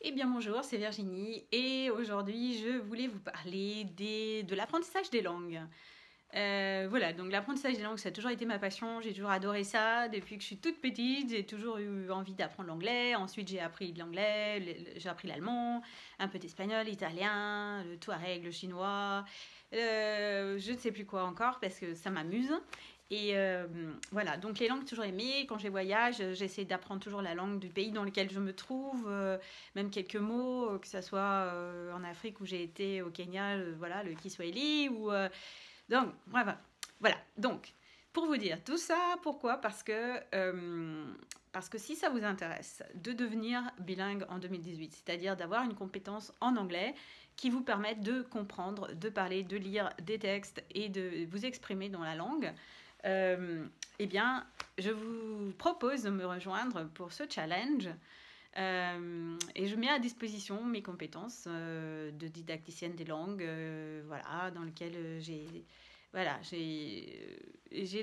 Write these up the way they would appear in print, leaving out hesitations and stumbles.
Eh bien bonjour, c'est Virginie et aujourd'hui je voulais vous parler de l'apprentissage des langues. Voilà, donc l'apprentissage des langues ça a toujours été ma passion, j'ai toujours adoré ça depuis que je suis toute petite, j'ai toujours eu envie d'apprendre l'anglais, ensuite j'ai appris l'anglais, j'ai appris l'allemand, un peu d'espagnol, l'italien, le touareg, le chinois, je ne sais plus quoi encore parce que ça m'amuse. Et voilà, donc les langues, toujours aimées. Quand je voyage, j'essaie d'apprendre toujours la langue du pays dans lequel je me trouve, même quelques mots, que ce soit en Afrique où j'ai été, au Kenya, voilà, le Kiswahili. Donc, voilà. Donc, pour vous dire tout ça, pourquoi? Parce que si ça vous intéresse de devenir bilingue en 2018, c'est-à-dire d'avoir une compétence en anglais qui vous permette de comprendre, de parler, de lire des textes et de vous exprimer dans la langue, eh bien, je vous propose de me rejoindre pour ce challenge. Et je mets à disposition mes compétences de didacticienne des langues, voilà, dans lequel j'ai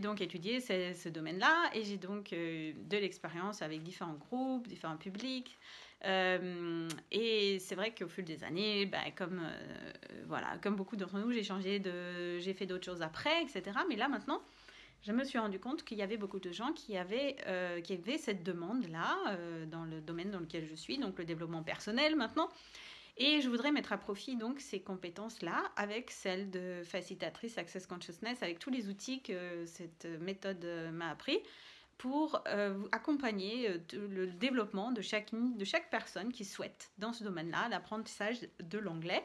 donc étudié ce domaine-là et j'ai donc de l'expérience avec différents groupes, différents publics. Et c'est vrai qu'au fil des années, comme beaucoup d'entre nous, j'ai fait d'autres choses après, etc. Mais là maintenant, je me suis rendu compte qu'il y avait beaucoup de gens qui avaient cette demande-là dans le domaine dans lequel je suis, donc le développement personnel maintenant. Et je voudrais mettre à profit donc ces compétences-là avec celles de facilitatrice Access Consciousness, avec tous les outils que cette méthode m'a appris pour vous accompagner le développement de chaque personne qui souhaite dans ce domaine-là l'apprentissage de l'anglais.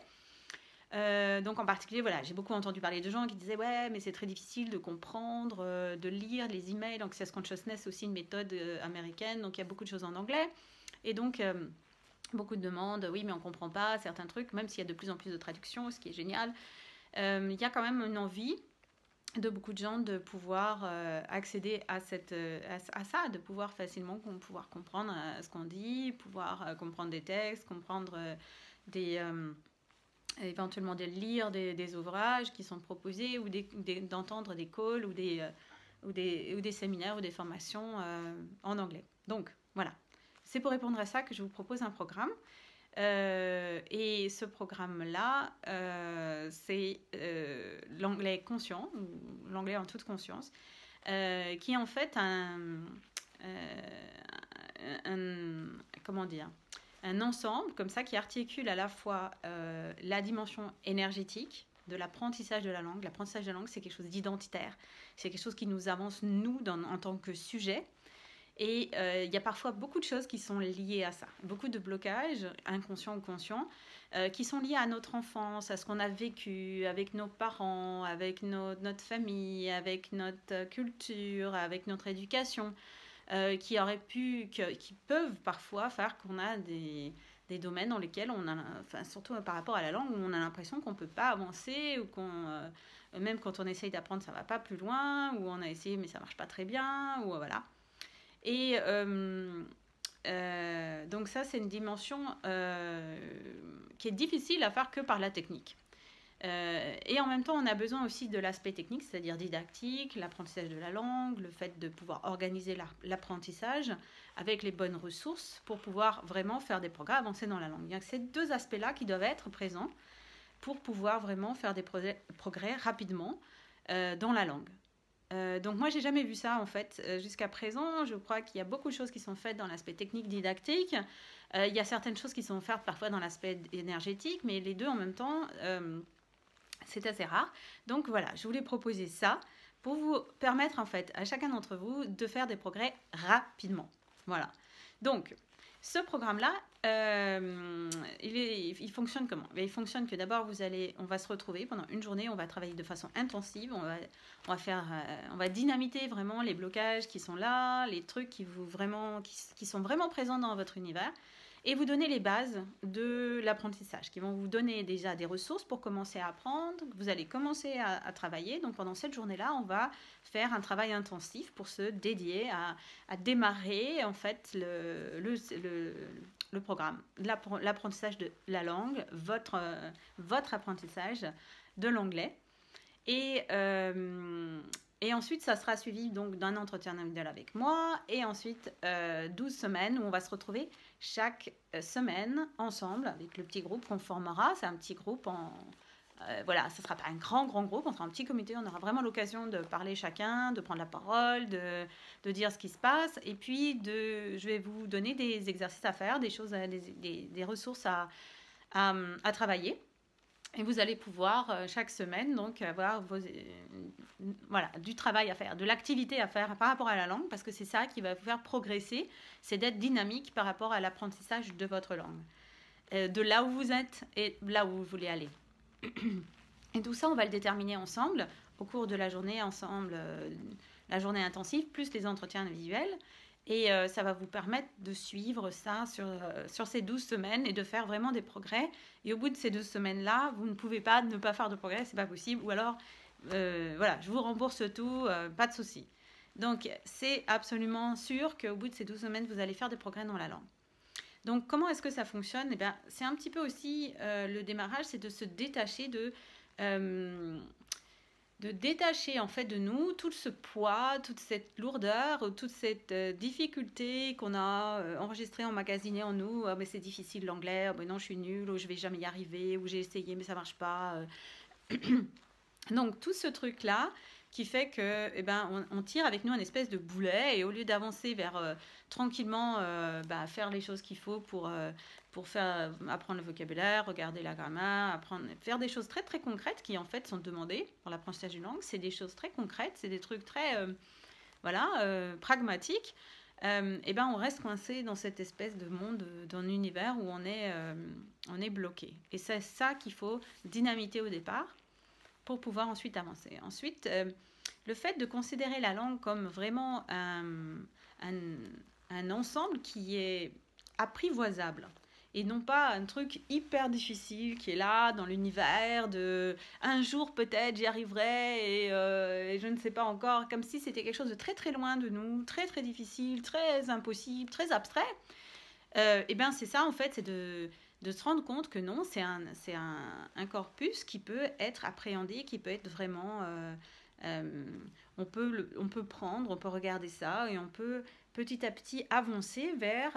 Donc en particulier, voilà, j'ai beaucoup entendu parler de gens qui disaient ouais, mais c'est très difficile de comprendre, de lire les emails. Donc Access Consciousness, c'est aussi une méthode américaine, donc il y a beaucoup de choses en anglais. Et donc beaucoup de demandes, oui, mais on ne comprend pas certains trucs, même s'il y a de plus en plus de traductions, ce qui est génial. Il y a quand même une envie de beaucoup de gens de pouvoir accéder à ça, de pouvoir facilement pouvoir comprendre ce qu'on dit, pouvoir comprendre des textes, comprendre éventuellement de lire des ouvrages qui sont proposés ou d'entendre des calls ou des séminaires ou des formations en anglais. Donc voilà, c'est pour répondre à ça que je vous propose un programme. Et ce programme-là, c'est l'anglais conscient, ou l'anglais en toute conscience, qui est en fait comment dire, un ensemble comme ça qui articule à la fois la dimension énergétique de l'apprentissage de la langue. L'apprentissage de la langue, c'est quelque chose d'identitaire. C'est quelque chose qui nous avance, nous, en tant que sujet. Et il y a parfois beaucoup de choses qui sont liées à ça. Beaucoup de blocages, inconscients ou conscients, qui sont liés à notre enfance, à ce qu'on a vécu avec nos parents, avec notre famille, avec notre culture, avec notre éducation. Qui peuvent parfois faire qu'on a des domaines dans lesquels surtout par rapport à la langue, où on a l'impression qu'on ne peut pas avancer, ou même quand on essaye d'apprendre, ça ne va pas plus loin, ou on a essayé mais ça ne marche pas très bien, ou voilà. Et donc ça, c'est une dimension qui est difficile à faire que par la technique. Et en même temps, on a besoin aussi de l'aspect technique, c'est-à-dire didactique, l'apprentissage de la langue, le fait de pouvoir organiser l'apprentissographe avec les bonnes ressources pour pouvoir vraiment faire des progrès avancés dans la langue. Il y a ces deux aspects-là qui doivent être présents pour pouvoir vraiment faire des progrès rapidement dans la langue. Donc moi, j'ai jamais vu ça en fait jusqu'à présent. Je crois qu'il y a beaucoup de choses qui sont faites dans l'aspect technique didactique. Il y a certaines choses qui sont faites parfois dans l'aspect énergétique, mais les deux en même temps... c'est assez rare. Donc voilà, je voulais proposer ça pour vous permettre en fait à chacun d'entre vous de faire des progrès rapidement. Voilà. Donc ce programme-là, il fonctionne comment? Il fonctionne que d'abord on va se retrouver pendant une journée, on va travailler de façon intensive, on va dynamiter vraiment les blocages qui sont là, les trucs qui sont vraiment présents dans votre univers. Et vous donner les bases de l'apprentissage, qui vont vous donner déjà des ressources pour commencer à apprendre. Vous allez commencer à travailler. Donc pendant cette journée-là, on va faire un travail intensif pour se dédier à démarrer en fait le programme, l'apprentissage de la langue, votre apprentissage de l'anglais. Et Et ensuite, ça sera suivi donc d'un entretien individuel avec moi. Et ensuite, 12 semaines où on va se retrouver chaque semaine ensemble avec le petit groupe qu'on formera. C'est un petit groupe voilà, ce ne sera pas un grand groupe, on sera un petit comité, on aura vraiment l'occasion de parler chacun, de prendre la parole, de dire ce qui se passe. Et puis, je vais vous donner des exercices à faire, des choses, des ressources à travailler. Et vous allez pouvoir chaque semaine donc avoir voilà, du travail à faire, de l'activité à faire par rapport à la langue, parce que c'est ça qui va vous faire progresser, c'est d'être dynamique par rapport à l'apprentissage de votre langue, de là où vous êtes et là où vous voulez aller. Et tout ça, on va le déterminer ensemble au cours de la journée, la journée intensive, plus les entretiens individuels. Et ça va vous permettre de suivre ça sur ces 12 semaines et de faire vraiment des progrès. Et au bout de ces 12 semaines-là, vous ne pouvez pas ne pas faire de progrès, c'est pas possible. Ou alors, voilà, je vous rembourse tout, pas de souci. Donc, c'est absolument sûr qu'au bout de ces 12 semaines, vous allez faire des progrès dans la langue. Donc, comment est-ce que ça fonctionne? Eh bien, c'est un petit peu aussi le démarrage, c'est de se détacher de détacher en fait de nous tout ce poids, toute cette lourdeur, toute cette difficulté qu'on a enregistrée, emmagasinée en nous. Oh, mais c'est difficile l'anglais, oh, mais non je suis nulle, ou je vais jamais y arriver, ou j'ai essayé mais ça marche pas. Donc tout ce truc là qui fait que eh ben, on tire avec nous un espèce de boulet, et au lieu d'avancer vers tranquillement faire les choses qu'il faut pour faire apprendre le vocabulaire, regarder la grammaire, faire des choses très très concrètes qui en fait sont demandées pour l'apprentissage d'une langue. C'est des choses très concrètes, c'est des trucs très pragmatiques. Et ben on reste coincé dans cette espèce de monde, d'un univers où on est bloqué. Et c'est ça qu'il faut dynamiter au départ pour pouvoir ensuite avancer. Ensuite, le fait de considérer la langue comme vraiment un ensemble qui est apprivoisable, et non pas un truc hyper difficile qui est là dans l'univers de un jour peut-être j'y arriverai et je ne sais pas encore, comme si c'était quelque chose de très très loin de nous, très très difficile, très impossible, très abstrait. Et bien c'est ça en fait, c'est de se rendre compte que non, c'est un corpus qui peut être appréhendé, qui peut être vraiment on peut prendre, on peut regarder ça, et on peut petit à petit avancer vers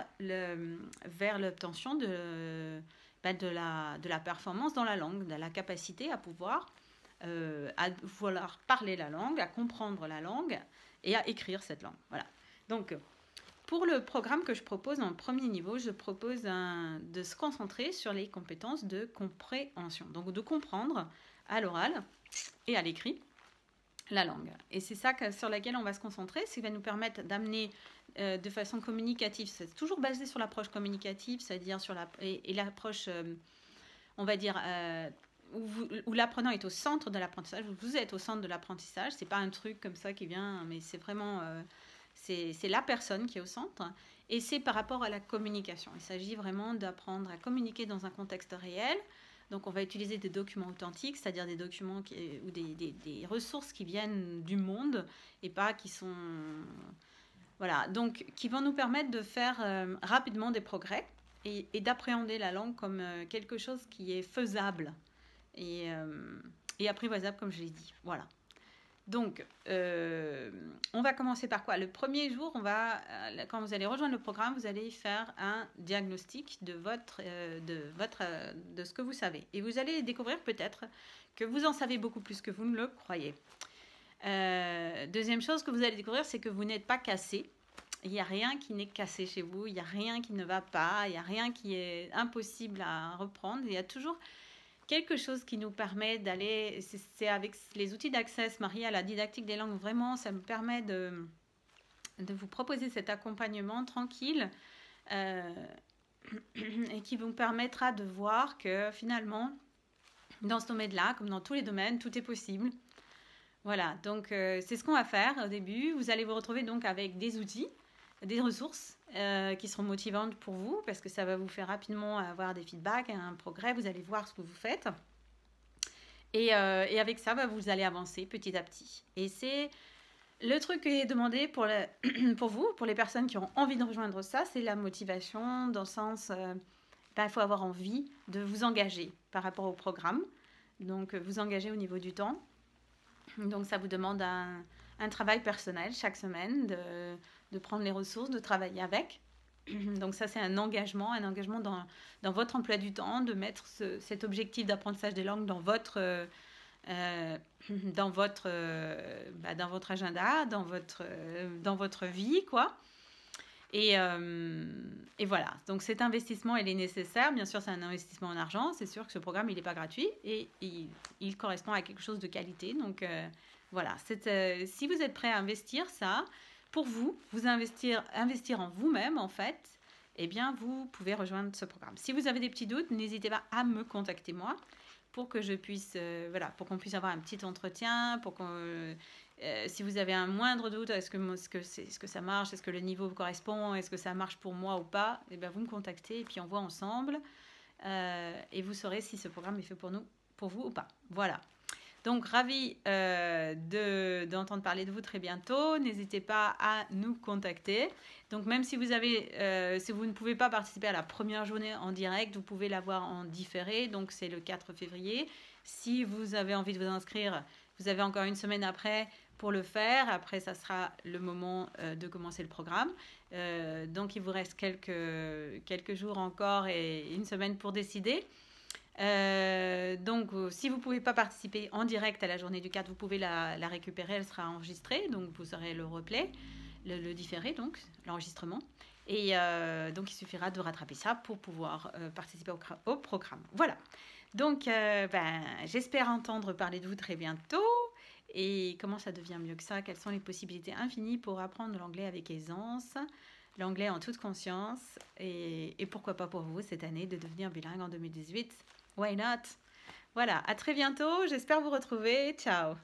l'obtention de la performance dans la langue, de la capacité à pouvoir parler la langue, à comprendre la langue et à écrire cette langue. Voilà. Donc, pour le programme que je propose en premier niveau, je propose de se concentrer sur les compétences de compréhension. Donc, de comprendre à l'oral et à l'écrit la langue. Et c'est ça sur laquelle on va se concentrer, c'est qui va nous permettre d'amener de façon communicative. C'est toujours basé sur l'approche communicative, c'est-à-dire et l'approche, on va dire, où l'apprenant est au centre de l'apprentissage, où vous êtes au centre de l'apprentissage. C'est pas un truc comme ça qui vient, mais c'est vraiment... c'est la personne qui est au centre, et c'est par rapport à la communication. Il s'agit vraiment d'apprendre à communiquer dans un contexte réel. Donc, on va utiliser des documents authentiques, c'est-à-dire des documents ou des ressources qui viennent du monde et pas qui sont... Voilà, donc qui vont nous permettre de faire rapidement des progrès et d'appréhender la langue comme quelque chose qui est faisable et apprivoisable, comme je l'ai dit. Voilà. Donc, on va commencer par quoi? Le premier jour, quand vous allez rejoindre le programme, vous allez faire un diagnostic de ce que vous savez. Et vous allez découvrir peut-être que vous en savez beaucoup plus que vous ne le croyez. Deuxième chose que vous allez découvrir, c'est que vous n'êtes pas cassé. Il n'y a rien qui n'est cassé chez vous, il n'y a rien qui ne va pas, il n'y a rien qui est impossible à reprendre. Il y a toujours quelque chose qui nous permet d'aller, c'est avec les outils d'Access mariés à la didactique des langues, vraiment, ça me permet de vous proposer cet accompagnement tranquille et qui vous permettra de voir que finalement, dans ce domaine-là, comme dans tous les domaines, tout est possible. Voilà, donc c'est ce qu'on va faire au début. Vous allez vous retrouver donc avec des outils, des ressources qui seront motivantes pour vous, parce que ça va vous faire rapidement avoir des feedbacks, un progrès, vous allez voir ce que vous faites. Et avec ça, vous allez avancer petit à petit. Et c'est le truc qui est demandé pour vous, pour les personnes qui ont envie de rejoindre ça, c'est la motivation, dans le sens, il faut avoir envie de vous engager par rapport au programme. Donc, vous engager au niveau du temps. Donc, ça vous demande un travail personnel chaque semaine, de prendre les ressources, de travailler avec. Donc ça, c'est un engagement dans votre emploi du temps, de mettre cet objectif d'apprentissage des langues euh, dans votre agenda, dans votre vie, quoi. Et voilà, donc cet investissement, il est nécessaire. Bien sûr, c'est un investissement en argent. C'est sûr que ce programme, il n'est pas gratuit et il correspond à quelque chose de qualité. Donc voilà, si vous êtes prêt à investir ça, pour vous investir en vous-même, en fait, eh bien, vous pouvez rejoindre ce programme. Si vous avez des petits doutes, n'hésitez pas à me contacter, moi, pour que je puisse, pour qu'on puisse avoir un petit entretien, si vous avez un moindre doute, est-ce que ça marche, est-ce que le niveau correspond, est-ce que ça marche pour moi ou pas, eh bien, vous me contactez et puis on voit ensemble et vous saurez si ce programme est fait pour vous ou pas. Voilà. Donc, ravi d'entendre parler de vous très bientôt. N'hésitez pas à nous contacter. Donc, même si vous ne pouvez pas participer à la première journée en direct, vous pouvez l'avoir en différé. Donc, c'est le 4 février. Si vous avez envie de vous inscrire, vous avez encore une semaine après pour le faire. Après, ça sera le moment de commencer le programme. Donc, il vous reste quelques jours encore et une semaine pour décider. Donc, si vous ne pouvez pas participer en direct à la journée du 4, vous pouvez la récupérer, elle sera enregistrée, donc vous aurez le replay, le différé, donc l'enregistrement. Et donc, il suffira de rattraper ça pour pouvoir participer au programme. Voilà. Donc, j'espère entendre parler de vous très bientôt. Et comment ça devient mieux que ça? Quelles sont les possibilités infinies pour apprendre l'anglais avec aisance, l'anglais en toute conscience, et pourquoi pas pour vous cette année de devenir bilingue en 2018? Why not? Voilà, à très bientôt, j'espère vous retrouver. Ciao!